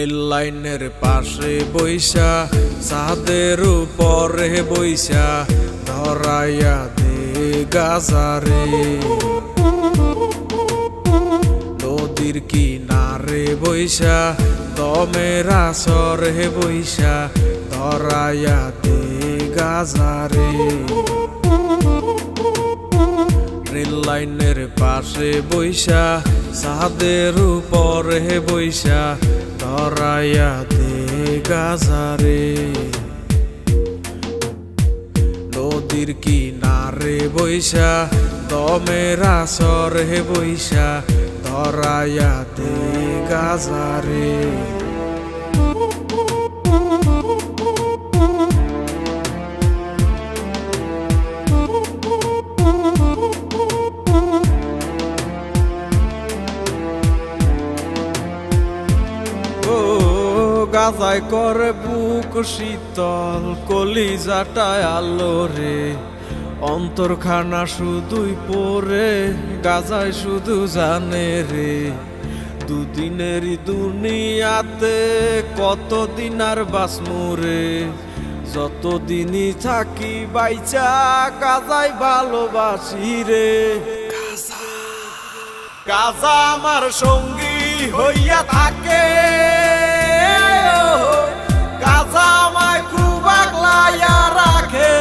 Rail লাইনের পাশে বইসা ছাদের উপরে বইসা ধরাইয়া দে গাজারে। নদীর কিনারে বইসা দমের আসরে বইসা ধরাইয়া দে গাজারে। রেল লাইনের পাশে বইসা ছাদের উপরে বইসা ধরাইয়া দে গাজারে। নদীর কিনারে বইসা দমের আসরে বইসা ধরাইয়া দে গাজারে। গাজায় করে বুক শীতল কলিজাটায় আলো রে। অন্তরখানা শুধুই পরে গাজায় শুধু জানে রে। দুদিনেরই দুনিয়াতে কতদিন আর বাসমু রে। যতদিনই থাকি বাইচা গাজায় ভালোবাসি রে। গাজা আমার সঙ্গী হইয়া থাকে। গাজা আমায় খুব আগলাইয়া রাখে।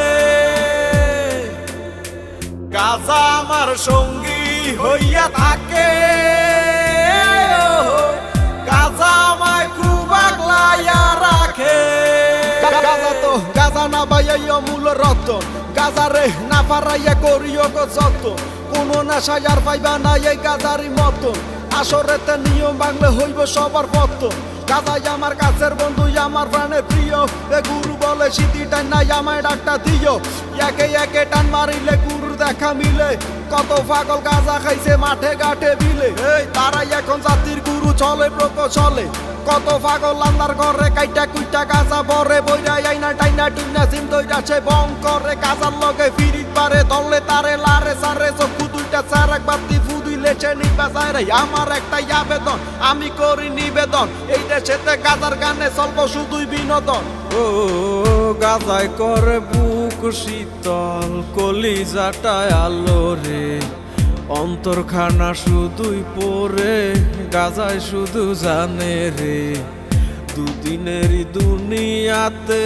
গাজা আমার সঙ্গী হইয়া থাকে। গাজা আমায় খুব আগলাইয়া রাখে। গাজা না বাইয়া মূল রক্ত। গাজারে না পারাইয়া করিও গো যত। কোনো নেশায় আর পাইবা না এই গাজারি মতন। আসরেতে নিয়ম বাংলে হইব সবার পতন। গাজাই আমার কাছের বন্ধু আমার প্রাণের প্রিয়। এ গুরু বলে সিটি টান নাই আমায় ডাকটা দিও। একে একে টান মারিলে গুরুর দেখা মিলে। কত পাগল গাজা খাইছে মাঠে ঘাটে বিলে। এই তারাই এখন জাতির গুরু চলে প্রকৌশলে। কত পাগল আন্দার ঘরে কাইটা কুইটা গাজা বরে বইরাই আইনা টাইনা টুইনা সিম দইরাছে বং করে। গাজার লগে ফিরিত পারে দলে তারে লারে সারে চক্ষু দুইটা চার একবার দি ফুদুই লেছে নিবা যায় রে। আমার একটাই আবেদন আমি করি নিবেদন। এই দেশেতে গাজার গানে চলব শুধুই বিনোদন। ও গাজায় করে বুক শীতল কলিজাটায় আলো রে। অন্তরখানা শুধুই পরে গাজায় শুধু জানে রে। দুদিনেরই দুনিয়াতে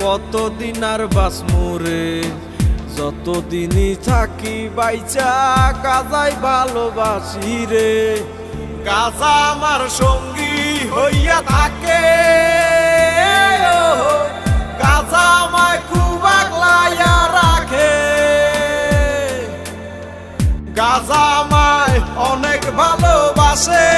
কতদিন আর বাসমু রে। যতদিনই থাকি বাইচা গাজায় ভালোবাসি রে। গাজা আমার সঙ্গী হইয়া থাকে। গাজা আমায় খুব আগলাইয়া রাখে। গাজা আমায় অনেক ভালোবাসে।